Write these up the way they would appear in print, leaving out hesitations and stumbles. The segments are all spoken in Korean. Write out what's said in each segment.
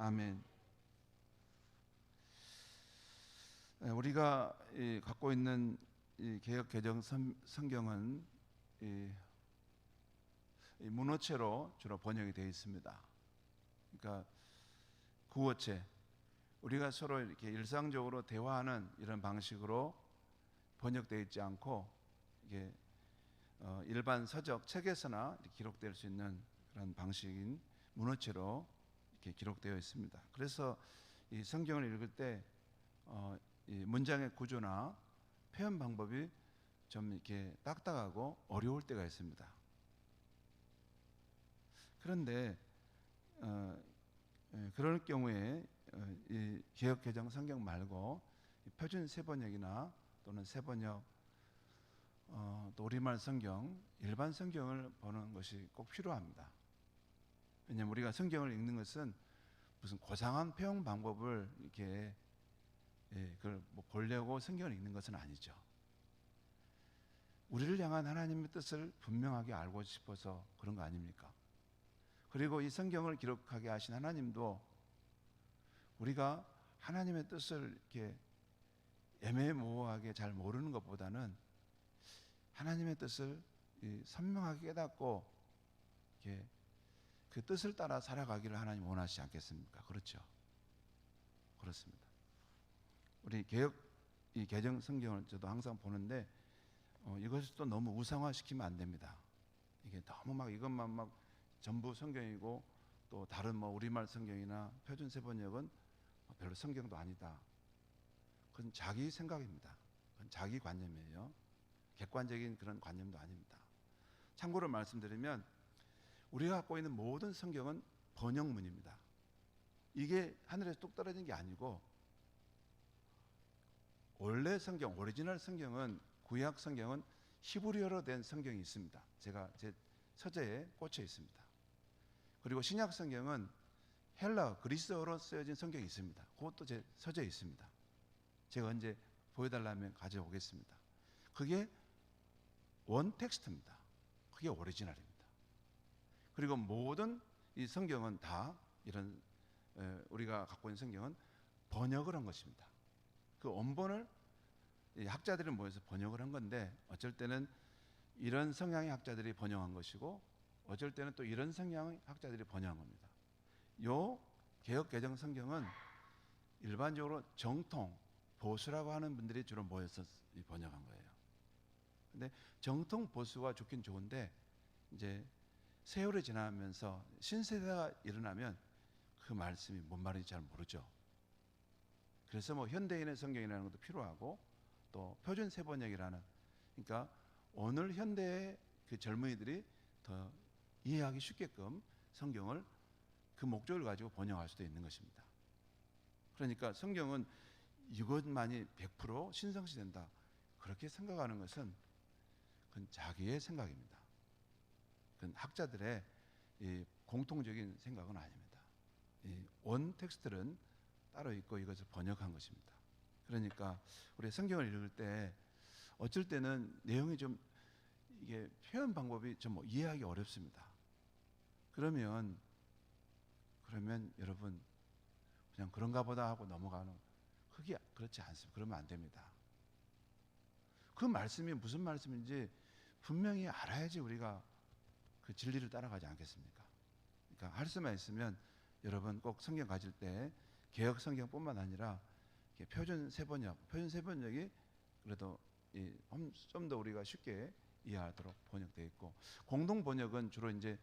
아멘. 우리가 갖고 있는 이 개역 개정 성경은 이 문어체로 주로 번역이 되어 있습니다. 그러니까 구어체, 우리가 서로 이렇게 일상적으로 대화하는 이런 방식으로 번역되어 있지 않고 이게 일반 서적 책에서나 기록될 수 있는 그런 방식인 문어체로 이렇게 기록되어 있습니다. 그래서 이 성경을 읽을 때 이 문장의 구조나 표현 방법이 좀 이렇게 딱딱하고 어려울 때가 있습니다. 그런데 그럴 경우에 이 개역 개정 성경 말고 표준 세번역이나 또는 세번역 또 우리말 성경, 일반 성경을 보는 것이 꼭 필요합니다. 왜냐하면 우리가 성경을 읽는 것은 무슨 고상한 표현 방법을 이렇게 그걸 보려고 성경을 읽는 것은 아니죠. 우리를 향한 하나님의 뜻을 분명하게 알고 싶어서 그런 거 아닙니까? 그리고 이 성경을 기록하게 하신 하나님도 우리가 하나님의 뜻을 이렇게 애매모호하게 잘 모르는 것보다는 하나님의 뜻을 선명하게 깨닫고 이렇게 그 뜻을 따라 살아가기를 하나님 원하시지 않겠습니까? 그렇죠? 그렇습니다. 우리 이 개정 성경을 저도 항상 보는데 이것을 또 너무 우상화시키면 안 됩니다. 이게 너무 막 이것만 막 전부 성경이고 또 다른 우리말 성경이나 표준 세번역은 별로 성경도 아니다. 그건 자기 생각입니다. 그건 자기 관념이에요. 객관적인 그런 관념도 아닙니다. 참고로 말씀드리면 우리가 갖고 있는 모든 성경은 번역문입니다. 이게 하늘에서 뚝 떨어진 게 아니고 원래 성경, 오리지널 성경은 구약 성경은 히브리어로 된 성경이 있습니다. 제가 제 서재에 꽂혀 있습니다. 그리고 신약 성경은 헬라, 그리스어로 쓰여진 성경이 있습니다. 그것도 제 서재에 있습니다. 제가 언제 보여달라면 가져오겠습니다. 그게 원 텍스트입니다. 그게 오리지널입니다. 그리고 모든 이 성경은 다 이런 우리가 갖고 있는 성경은 번역을 한 것입니다. 그 원본을 학자들이 모여서 번역을 한 건데 어쩔 때는 이런 성향의 학자들이 번역한 것이고 어쩔 때는 또 이런 성향의 학자들이 번역한 겁니다. 요 개역 개정 성경은 일반적으로 정통 보수라고 하는 분들이 주로 모여서 번역한 거예요. 근데 정통 보수가 좋긴 좋은데 이제 세월이 지나면서 신세대가 일어나면 그 말씀이 뭔 말인지 잘 모르죠. 그래서 현대인의 성경이라는 것도 필요하고 또 표준 세번역이라는, 그러니까 오늘 현대의 그 젊은이들이 더 이해하기 쉽게끔 성경을 그 목적을 가지고 번역할 수도 있는 것입니다. 그러니까 성경은 이것만이 100% 신성시 된다, 그렇게 생각하는 것은 그건 자기의 생각입니다. 그건 학자들의 공통적인 생각은 아닙니다. 원 텍스트는 따로 있고 이것을 번역한 것입니다. 그러니까 우리 성경을 읽을 때 어쩔 때는 내용이 좀 이게 표현 방법이 좀 이해하기 어렵습니다. 그러면 여러분 그냥 그런가 보다 하고 넘어가는, 그게 그렇지 않습니다. 그러면 안 됩니다. 그 말씀이 무슨 말씀인지 분명히 알아야지 우리가 그 진리를 따라가지 않겠습니까? 그러니까 할 수만 있으면 여러분 꼭 성경 가질 때 개역 성경뿐만 아니라 표준 세번역이 그래도 좀 더 우리가 쉽게 이해하도록 번역되어 있고, 공동 번역은 주로 이제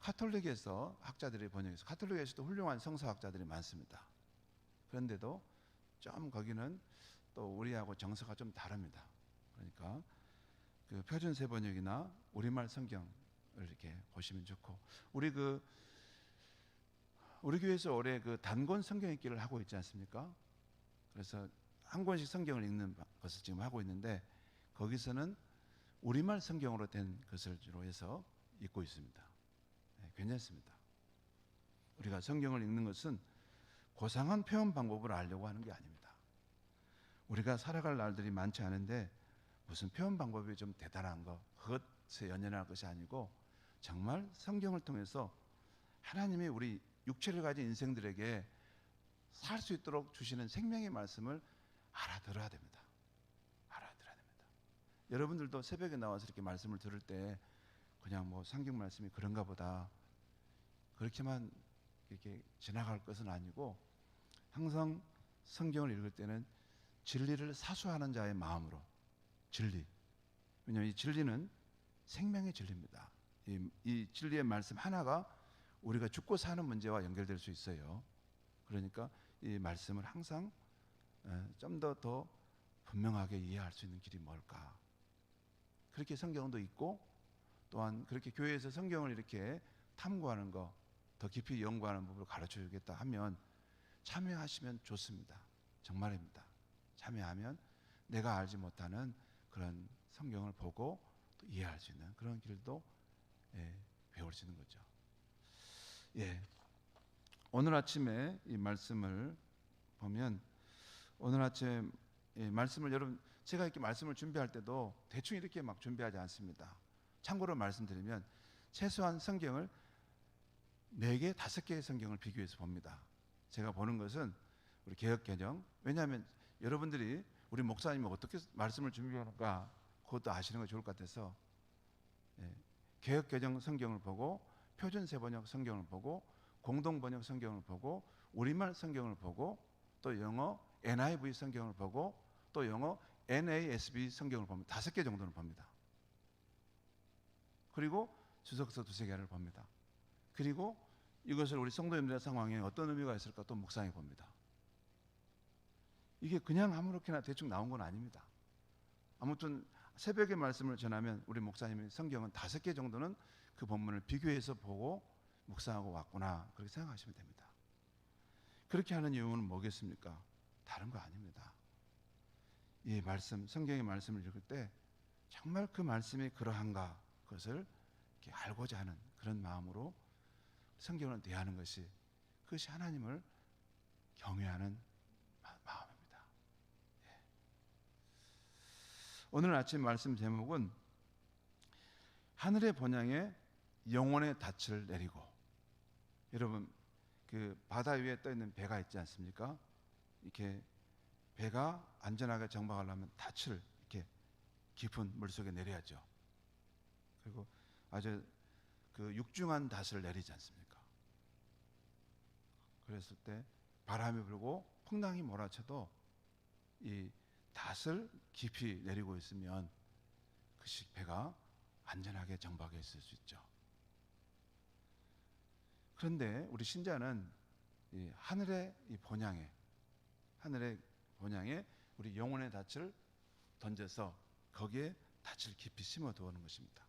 카톨릭에서 학자들이 번역해서, 카톨릭에서도 훌륭한 성서학자들이 많습니다. 그런데도 좀 거기는 또 우리하고 정서가 좀 다릅니다. 그러니까 그 표준 세번역이나 우리말 성경을 이렇게 보시면 좋고, 우리 교회에서 올해 그 단권 성경 읽기를 하고 있지 않습니까? 그래서 한 권씩 성경을 읽는 것을 지금 하고 있는데 거기서는 우리말 성경으로 된 것을 주로 해서 읽고 있습니다. 괜찮습니다. 우리가 성경을 읽는 것은 고상한 표현 방법을 알려고 하는 게 아닙니다. 우리가 살아갈 날들이 많지 않은데 무슨 표현 방법이 좀 대단한 것, 그것에 연연할 것이 아니고 정말 성경을 통해서 하나님이 우리 육체를 가진 인생들에게 살 수 있도록 주시는 생명의 말씀을 알아들어야 됩니다. 알아들어야 됩니다. 여러분들도 새벽에 나와서 이렇게 말씀을 들을 때 그냥 뭐 성경 말씀이 그런가 보다 그렇게만 이렇게 지나갈 것은 아니고 항상 성경을 읽을 때는 진리를 사수하는 자의 마음으로 진리. 왜냐하면 이 진리는 생명의 진리입니다. 이 진리의 말씀 하나가 우리가 죽고 사는 문제와 연결될 수 있어요. 그러니까 이 말씀을 항상 좀 더 분명하게 이해할 수 있는 길이 뭘까? 그렇게 성경도 있고 또한 그렇게 교회에서 성경을 이렇게 탐구하는 거, 더 깊이 연구하는 법을 가르쳐 주겠다 하면 참여하시면 좋습니다. 정말입니다. 참여하면 내가 알지 못하는 그런 성경을 보고 또 이해할 수 있는 그런 길도 배울 수 있는 거죠. 오늘 아침에 이 말씀을 보면 오늘 아침에 말씀을 여러분 제가 이렇게 말씀을 준비할 때도 대충 이렇게 막 준비하지 않습니다. 참고로 말씀드리면 최소한 성경을 4개, 5개의 성경을 비교해서 봅니다. 제가 보는 것은 우리 개역개정, 왜냐하면 여러분들이 우리 목사님이 어떻게 말씀을 준비하는가 그것도 아시는 거 좋을 것 같아서 개역개정 성경을 보고 표준세번역 성경을 보고 공동번역 성경을 보고 우리말 성경을 보고 또 영어 NIV 성경을 보고 또 영어 NASB 성경을 봅니다. 5개 정도는 봅니다. 그리고 주석서 2-3개를 봅니다. 그리고 이것을 우리 성도님들의 상황에 어떤 의미가 있을까 또 묵상해 봅니다. 이게 그냥 아무렇게나 대충 나온 건 아닙니다. 아무튼 새벽에 말씀을 전하면 우리 목사님이 성경은 5개 정도는 그 본문을 비교해서 보고 묵상하고 왔구나 그렇게 생각하시면 됩니다. 그렇게 하는 이유는 뭐겠습니까? 다른 거 아닙니다. 이 말씀, 성경의 말씀을 읽을 때 정말 그 말씀이 그러한가 그것을 이렇게 알고자 하는 그런 마음으로 성경을 대하는 것이 그것이 하나님을 경외하는 마음입니다. 오늘 아침 말씀 제목은 하늘의 번향에 영혼의 닻을 내리고. 여러분 그 바다 위에 떠 있는 배가 있지 않습니까? 이렇게 배가 안전하게 정박하려면 닻을 이렇게 깊은 물속에 내려야죠. 그리고 아주 그 육중한 닻을 내리지 않습니까? 그랬을 때 바람이 불고 풍랑이 몰아쳐도 이 닻을 깊이 내리고 있으면 그 배가 안전하게 정박해 있을 수 있죠. 그런데 우리 신자는 이 하늘의 이 본향에 우리 영혼의 닻을 던져서 거기에 닻을 깊이 심어 두는 것입니다.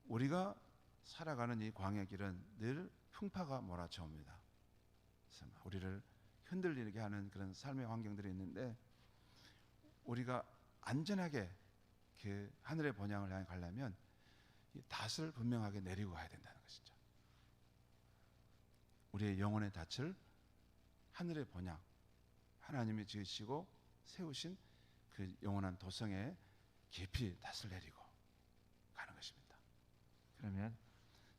우리가 살아가는 이 광야 길은 늘 풍파가 몰아쳐옵니다. 우리를 흔들리게 하는 그런 삶의 환경들이 있는데 우리가 안전하게 그 하늘의 본향을 향해 가려면 이 닻을 분명하게 내리고 가야 된다는 것이죠. 우리의 영혼의 닻을 하늘의 본향, 하나님이 지으시고 세우신 그 영원한 도성에 깊이 닻을 내리고 가는 것입니다. 그러면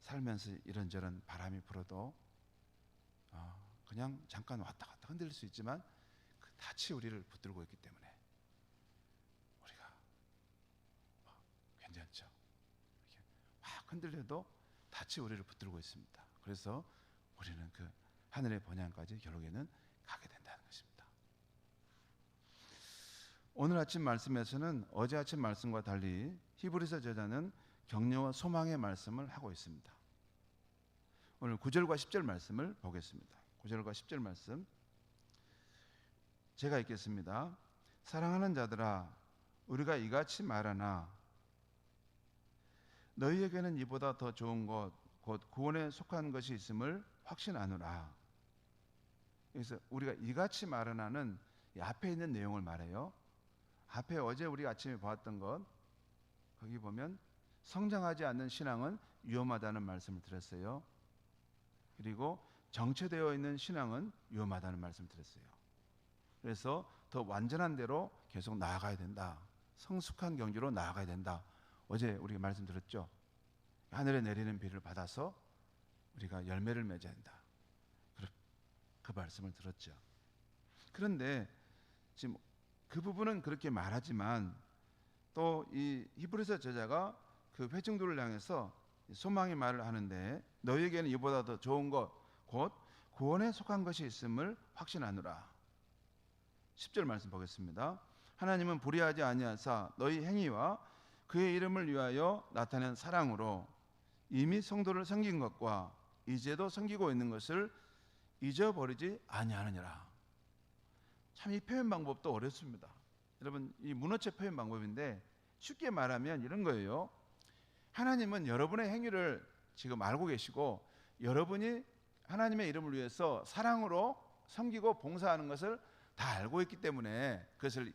살면서 이런저런 바람이 불어도 그냥 잠깐 왔다 갔다 흔들릴 수 있지만 그 닻이 우리를 붙들고 있기 때문에 우리가 괜찮죠. 이렇게 확 흔들려도 닻이 우리를 붙들고 있습니다. 그래서 우리는 그 하늘의 본향까지 결국에는 가게 된다는 것입니다. 오늘 아침 말씀에서는 어제 아침 말씀과 달리 히브리서 저자는 격려와 소망의 말씀을 하고 있습니다. 오늘 9절과 10절 말씀을 보겠습니다. 9절과 10절 말씀 제가 읽겠습니다. 사랑하는 자들아 우리가 이같이 말하나 너희에게는 이보다 더 좋은 것 곧 구원에 속한 것이 있음을 확신하노라. 그래서 우리가 이같이 말하나는 이 앞에 있는 내용을 말해요. 앞에 어제 우리 아침에 보았던 것 거기 보면 성장하지 않는 신앙은 위험하다는 말씀을 드렸어요. 그리고 정체되어 있는 신앙은 위험하다는 말씀을 드렸어요. 그래서 더 완전한 대로 계속 나아가야 된다. 성숙한 경지로 나아가야 된다. 어제 우리가 말씀드렸죠. 하늘에 내리는 비를 받아서 우리가 열매를 맺어야 한다. 그 말씀을 들었죠. 그런데 지금 그 부분은 그렇게 말하지만 또 이 히브리서 저자가 그 회중들을 향해서 소망의 말을 하는데 너희에게는 이보다 더 좋은 것 곧 구원에 속한 것이 있음을 확신하노라. 10절 말씀 보겠습니다. 하나님은 불의하지 아니하사 너희 행위와 그의 이름을 위하여 나타낸 사랑으로 이미 성도를 섬긴 것과 이제도 섬기고 있는 것을 잊어버리지 아니하느니라. 참 이 표현 방법도 어렵습니다. 여러분 이 문어체 표현 방법인데 쉽게 말하면 이런 거예요. 하나님은 여러분의 행위를 지금 알고 계시고 여러분이 하나님의 이름을 위해서 사랑으로 섬기고 봉사하는 것을 다 알고 있기 때문에 그것을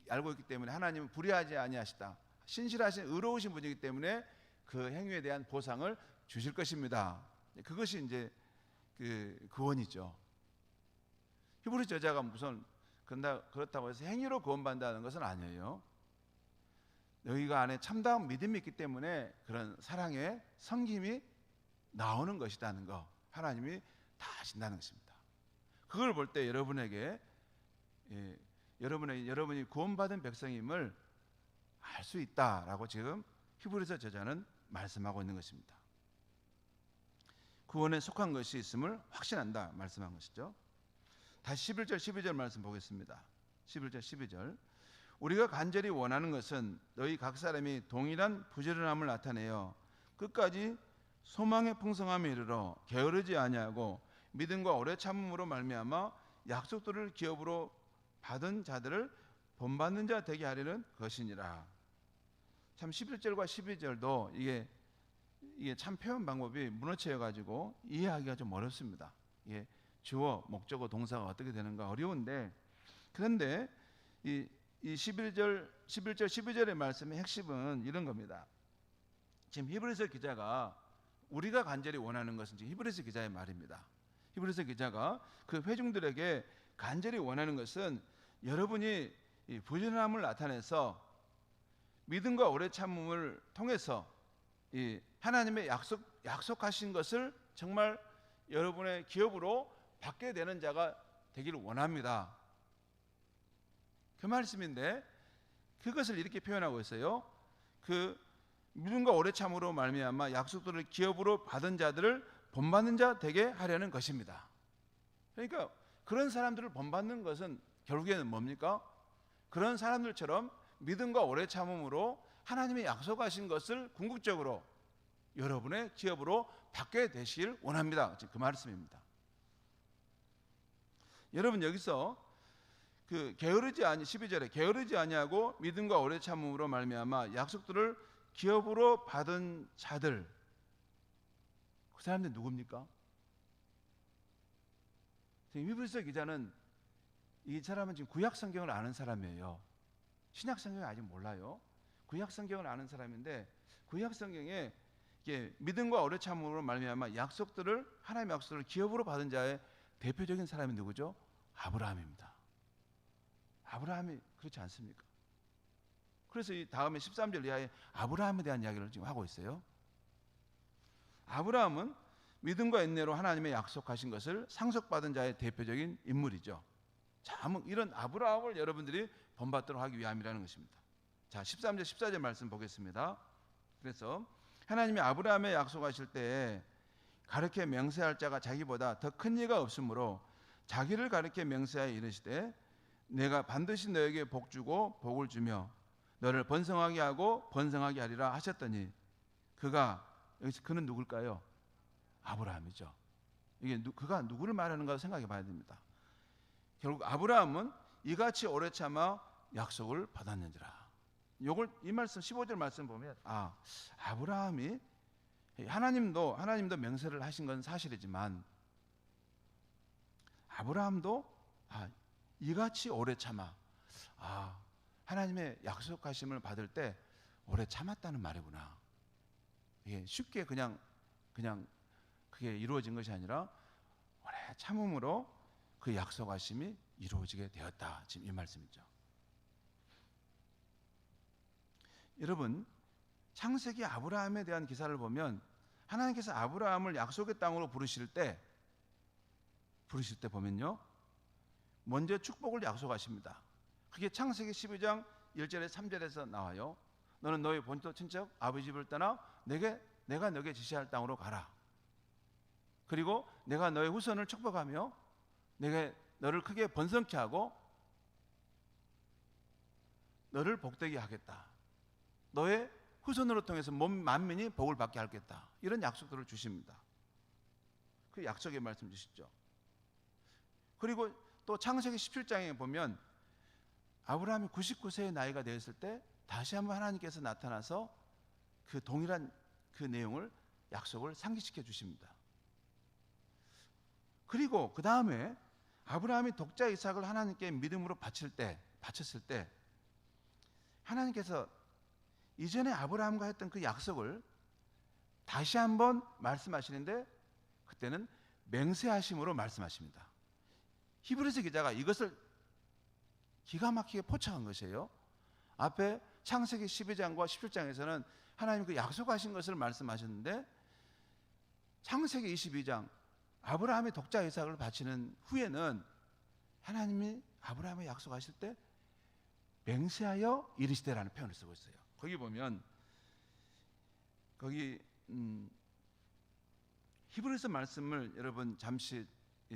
알고 있기 때문에 하나님은 불의하지 아니하시다. 신실하신 의로우신 분이기 때문에 그 행위에 대한 보상을 주실 것입니다. 그것이 이제 그 구원이죠. 히브리 저자가 무슨 그렇다고 해서 행위로 구원받는다는 것은 아니에요. 너희가 안에 참다운 믿음이 있기 때문에 그런 사랑의 섬김이 나오는 것이라는 거 하나님이 다 아신다는 것입니다. 그걸 볼 때 여러분에게 여러분이 구원받은 백성임을 알 수 있다라고 지금 히브리서 저자는 말씀하고 있는 것입니다. 구원에 속한 것이 있음을 확신한다 말씀한 것이죠. 다시 11절 12절 말씀 보겠습니다. 11절 12절 우리가 간절히 원하는 것은 너희 각 사람이 동일한 부지런함을 나타내어 끝까지 소망의 풍성함에 이르러 게으르지 아니하고 믿음과 오래 참음으로 말미암아 약속들을 기업으로 받은 자들을 본받는 자 되게 하려는 것이니라. 참 11절과 12절도 이게 참 표현 방법이 문어체여 가지고 이해하기가 좀 어렵습니다. 이게 주어, 목적어, 동사가 어떻게 되는가 어려운데 그런데 이 11절, 12절의 말씀의 핵심은 이런 겁니다. 지금 히브리서 기자가 우리가 간절히 원하는 것은 지금 히브리서 기자의 말입니다. 히브리서 기자가 그 회중들에게 간절히 원하는 것은 여러분이 이 부지런함을 나타내서 믿음과 오래 참음을 통해서 이 하나님의 약속하신 것을 정말 여러분의 기업으로 받게 되는 자가 되기를 원합니다. 그 말씀인데 그것을 이렇게 표현하고 있어요. 그 믿음과 오래 참으로 말미암아 약속들을 기업으로 받은 자들을 본받는 자 되게 하려는 것입니다. 그러니까 그런 사람들을 본받는 것은 결국에는 뭡니까? 그런 사람들처럼 믿음과 오래 참음으로 하나님의 약속하신 것을 궁극적으로 여러분의 기업으로 받게 되시길 원합니다. 그 말씀입니다. 여러분 여기서 그 게으르지 아니 12절에 게으르지 아니하고 믿음과 오래 참음으로 말미암아 약속들을 기업으로 받은 자들 그 사람들 누굽니까? 지금 히브리서 기자는 이 사람은 지금 구약 성경을 아는 사람이에요. 신약 성경을 아직 몰라요. 구약 성경을 아는 사람인데 구약 성경에 믿음과 오래 참음으로 말미암아 약속들을 하나님의 약속들을 기업으로 받은 자의 대표적인 사람이 누구죠? 아브라함입니다. 아브라함이 그렇지 않습니까? 그래서 이 다음에 13절 이하에 아브라함에 대한 이야기를 지금 하고 있어요. 아브라함은 믿음과 인내로 하나님의 약속하신 것을 상속받은 자의 대표적인 인물이죠. 자, 이런 아브라함을 여러분들이 본받도록 하기 위함이라는 것입니다. 자, 13절 14절 말씀 보겠습니다. 그래서 하나님이 아브라함에 약속하실 때 가르쳐 맹세할 자가 자기보다 더 큰 이가 없으므로 자기를 가르쳐 맹세하여 이르시되 내가 반드시 너에게 복 주고 복을 주며 너를 번성하게 하고 번성하게 하리라 하셨더니 여기서 그는 누굴까요? 아브라함이죠. 이게 그가 누구를 말하는가 생각해 봐야 됩니다. 결국 아브라함은 이같이 오래 참아 약속을 받았는지라. 이 말씀 15절 말씀 보면 아브라함이 하나님도 맹세를 하신 건 사실이지만 아브라함도 이같이 오래 참아 하나님의 약속하심을 받을 때 오래 참았다는 말이구나. 이게 쉽게 그냥 그게 이루어진 것이 아니라 오래 참음으로 그 약속하심이 이루어지게 되었다. 지금 이 말씀이죠. 여러분 창세기 아브라함에 대한 기사를 보면 하나님께서 아브라함을 약속의 땅으로 부르실 때 보면요, 먼저 축복을 약속하십니다. 그게 창세기 12장 1절에 3절에서 나와요. 너는 너의 본토 친척 아버지 집을 떠나 내가 너에게 지시할 땅으로 가라. 그리고 내가 너의 후손을 축복하며 내가 너를 크게 번성케 하고 너를 복되게 하겠다. 너의 후손으로 통해서 만민이 복을 받게 하겠다. 이런 약속들을 주십니다. 그 약속의 말씀 주시죠. 그리고 또 창세기 17장에 보면 아브라함이 99세의 나이가 되었을 때 다시 한번 하나님께서 나타나서 그 동일한 그 내용을 약속을 상기시켜 주십니다. 그리고 그 다음에 아브라함이 독자 이삭을 하나님께 믿음으로 바쳤을 때 하나님께서 이전에 아브라함과 했던 그 약속을 다시 한번 말씀하시는데 그때는 맹세하심으로 말씀하십니다. 히브리서 기자가 이것을 기가 막히게 포착한 것이에요. 앞에 창세기 12장과 17장에서는 하나님 그 약속하신 것을 말씀하셨는데 창세기 22장 아브라함이 독자 이삭을 바치는 후에는 하나님이 아브라함의 약속하실 때 맹세하여 이르시되라는 표현을 쓰고 있어요. 거기 보면 히브리서 말씀을 여러분 잠시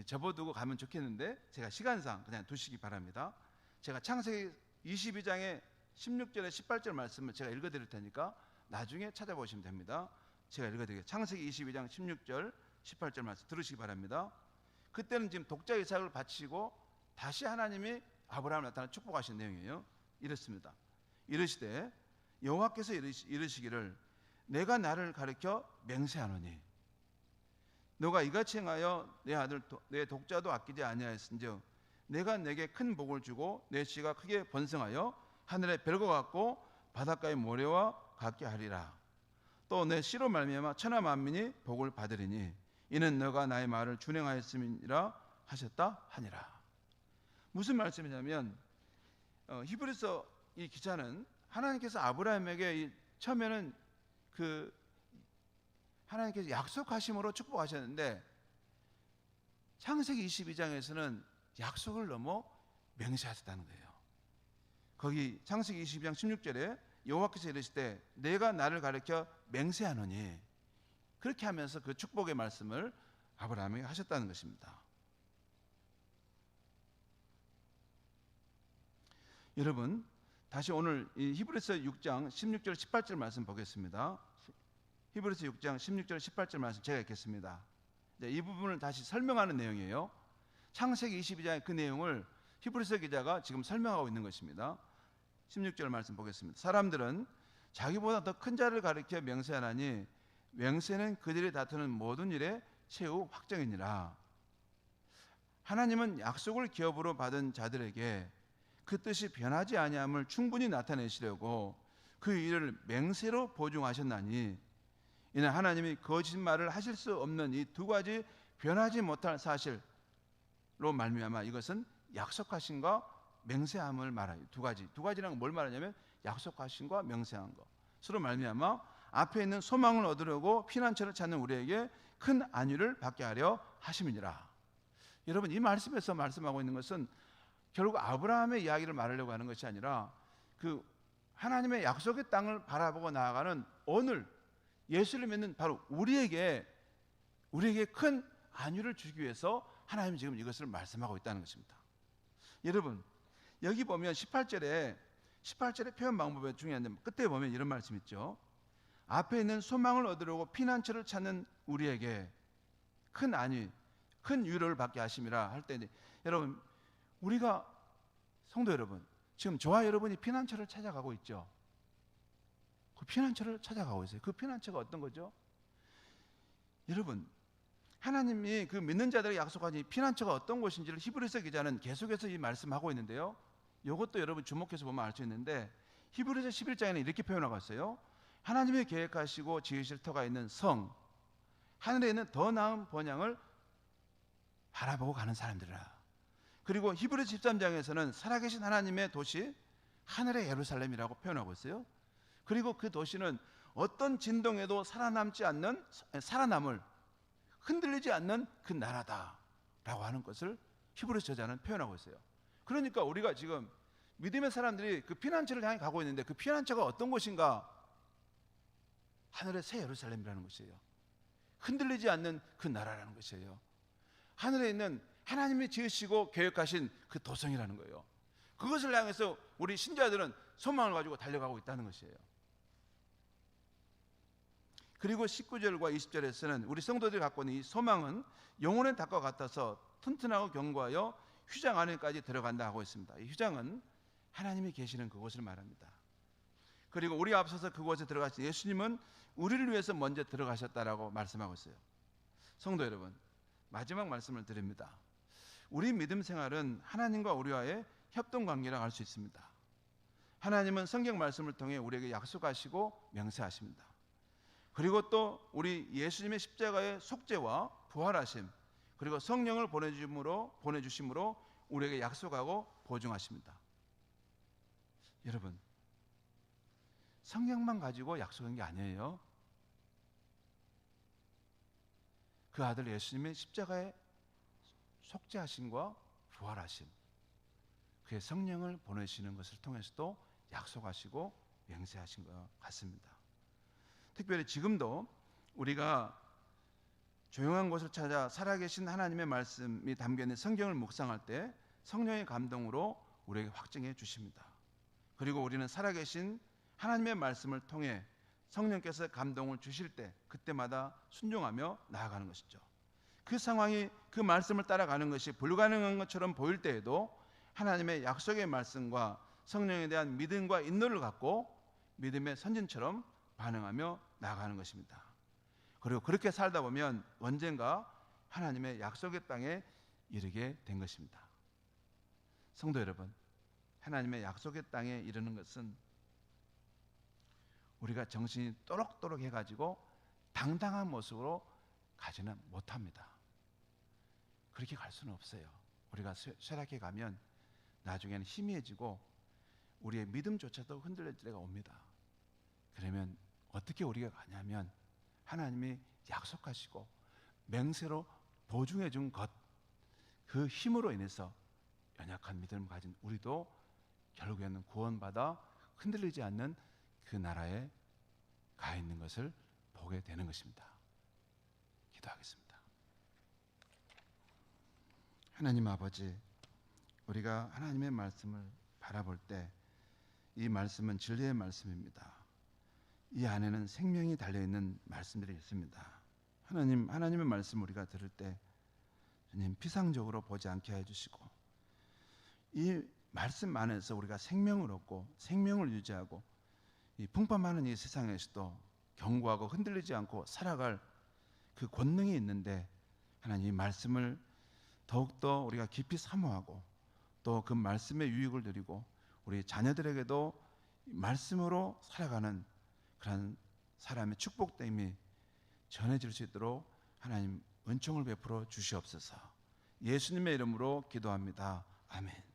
접어두고 가면 좋겠는데 제가 시간상 그냥 두시기 바랍니다. 제가 창세기 22장의 16절에 18절 말씀을 제가 읽어드릴 테니까 나중에 찾아보시면 됩니다. 제가 읽어드릴게요. 창세기 22장 16절 18절 말씀 들으시기 바랍니다. 그때는 지금 독자 이삭을 바치고 다시 하나님이 아브라함을 나타나 축복하신 내용이에요. 이렇습니다. 이르시되 여호와께서 이르시기를 내가 나를 가리켜 맹세하노니 너가 이같이 행하여 내 아들 내 독자도 아끼지 아니하였은즉 내가 내게 큰 복을 주고 내 씨가 크게 번성하여 하늘의 별과 같고 바닷가의 모래와 같게 하리라. 또 내 씨로 말미암아 천하 만민이 복을 받으리니 이는 너가 나의 말을 준행하였음이라 하셨다 하니라. 무슨 말씀이냐면 히브리서 이 기자는 하나님께서 아브라함에게 처음에는 하나님께서 약속하심으로 축복하셨는데 창세기 22장에서는 약속을 넘어 맹세하셨다는 거예요. 거기 창세기 22장 16절에 여호와께서 이르시되 내가 나를 가리켜 맹세하노니 그렇게 하면서 그 축복의 말씀을 아브라함에게 하셨다는 것입니다. 여러분 다시 오늘 이 히브리서 6장 16절 18절 말씀 보겠습니다. 히브리서 6장 16절 18절 말씀 제가 읽겠습니다. 이 부분을 다시 설명하는 내용이에요. 창세기 22장의 그 내용을 히브리서 기자가 지금 설명하고 있는 것입니다. 16절 말씀 보겠습니다. 사람들은 자기보다 더 큰 자를 가리켜 맹세하나니 맹세는 그들이 다투는 모든 일의 최후 확정이니라. 하나님은 약속을 기업으로 받은 자들에게 그 뜻이 변하지 아니함을 충분히 나타내시려고 그 일을 맹세로 보증하셨나니 이는 하나님이 거짓말을 하실 수 없는 이 두 가지 변하지 못할 사실로 말미암아 이것은 약속하신과 맹세함을 말하요. 두 가지랑 뭘 말하냐면 약속하신과 맹세한 것. 서로 말미암아 앞에 있는 소망을 얻으려고 피난처를 찾는 우리에게 큰 안위를 받게 하려 하심이니라. 여러분 이 말씀에서 말씀하고 있는 것은 결국 아브라함의 이야기를 말하려고 하는 것이 아니라 그 하나님의 약속의 땅을 바라보고 나아가는 오늘 예수를 믿는 바로 우리에게 큰 안위를 주기 위해서 하나님이 지금 이것을 말씀하고 있다는 것입니다. 여러분 여기 보면 18절에 표현 방법이 중요한데 끝에 보면 이런 말씀 있죠. 앞에 있는 소망을 얻으려고 피난처를 찾는 우리에게 큰 안위, 큰 위로를 받게 하심이라 할 때 여러분 우리가 성도 여러분 지금 저와 여러분이 피난처를 찾아가고 있죠. 그 피난처를 찾아가고 있어요. 그 피난처가 어떤 거죠? 여러분 하나님이 그 믿는 자들에게 약속하신 이 피난처가 어떤 곳인지를 히브리서 기자는 계속해서 이 말씀하고 있는데요. 이것도 여러분 주목해서 보면 알 수 있는데 히브리서 11장에는 이렇게 표현하고 있어요. 하나님이 계획하시고 지으실 터가 있는 성, 하늘에 있는 더 나은 번향을 바라보고 가는 사람들이라. 그리고 히브리서 13장에서는 살아계신 하나님의 도시 하늘의 예루살렘이라고 표현하고 있어요. 그리고 그 도시는 어떤 진동에도 살아남을 흔들리지 않는 그 나라다라고 하는 것을 히브리 저자는 표현하고 있어요. 그러니까 우리가 지금 믿음의 사람들이 그 피난처를 향해 가고 있는데 그 피난처가 어떤 곳인가? 하늘의 새 예루살렘이라는 것이에요. 흔들리지 않는 그 나라라는 것이에요. 하늘에 있는 하나님이 지으시고 계획하신 그 도성이라는 거예요. 그것을 향해서 우리 신자들은 소망을 가지고 달려가고 있다는 것이에요. 그리고 19절과 20절에서는 우리 성도들이 갖고 있는 이 소망은 영혼의 닭과 같아서 튼튼하고 견고하여 휘장 안에까지 들어간다 하고 있습니다. 이 휘장은 하나님이 계시는 그곳을 말합니다. 그리고 우리 앞서서 그곳에 들어가신 예수님은 우리를 위해서 먼저 들어가셨다라고 말씀하고 있어요. 성도 여러분, 마지막 말씀을 드립니다. 우리 믿음 생활은 하나님과 우리와의 협동관계라고 할 수 있습니다. 하나님은 성경 말씀을 통해 우리에게 약속하시고 명세하십니다. 그리고 또 우리 예수님의 십자가의 속죄와 부활하심, 그리고 성령을 보내주심으로 우리에게 약속하고 보증하십니다. 여러분, 성령만 가지고 약속한 게 아니에요. 그 아들 예수님의 십자가의 속죄하심과 부활하심, 그의 성령을 보내시는 것을 통해서도 약속하시고 맹세하신 것 같습니다. 특별히 지금도 우리가 조용한 곳을 찾아 살아계신 하나님의 말씀이 담겨있는 성경을 묵상할 때 성령의 감동으로 우리에게 확증해 주십니다. 그리고 우리는 살아계신 하나님의 말씀을 통해 성령께서 감동을 주실 때 그때마다 순종하며 나아가는 것이죠. 그 상황이 그 말씀을 따라가는 것이 불가능한 것처럼 보일 때에도 하나님의 약속의 말씀과 성령에 대한 믿음과 인내를 갖고 믿음의 선진처럼 반응하며 나아가는 것입니다. 그리고 그렇게 살다 보면 언젠가 하나님의 약속의 땅에 이르게 된 것입니다. 성도 여러분, 하나님의 약속의 땅에 이르는 것은 우리가 정신이 또록또록 해가지고 당당한 모습으로 가지는 못합니다. 그렇게 갈 수는 없어요. 우리가 쇠락해 가면 나중에는 희미해지고 우리의 믿음조차도 흔들릴 때가 옵니다. 그러면 어떻게 우리가 가냐면 하나님이 약속하시고 맹세로 보증해 준 것, 그 힘으로 인해서 연약한 믿음을 가진 우리도 결국에는 구원받아 흔들리지 않는 그 나라에 가 있는 것을 보게 되는 것입니다. 기도하겠습니다. 하나님 아버지, 우리가 하나님의 말씀을 바라볼 때 이 말씀은 진리의 말씀입니다. 이 안에는 생명이 달려있는 말씀들이 있습니다. 하나님의 말씀 우리가 들을 때 주님 피상적으로 보지 않게 해주시고 이 말씀 안에서 우리가 생명을 얻고 생명을 유지하고 이 풍파많은 이 세상에서도 견고하고 흔들리지 않고 살아갈 그 권능이 있는데 하나님 이 말씀을 더욱더 우리가 깊이 사모하고 또 그 말씀의 유익을 누리고 우리 자녀들에게도 말씀으로 살아가는 그런 사람의 축복됨이 전해질 수 있도록 하나님 은총을 베풀어 주시옵소서. 예수님의 이름으로 기도합니다. 아멘.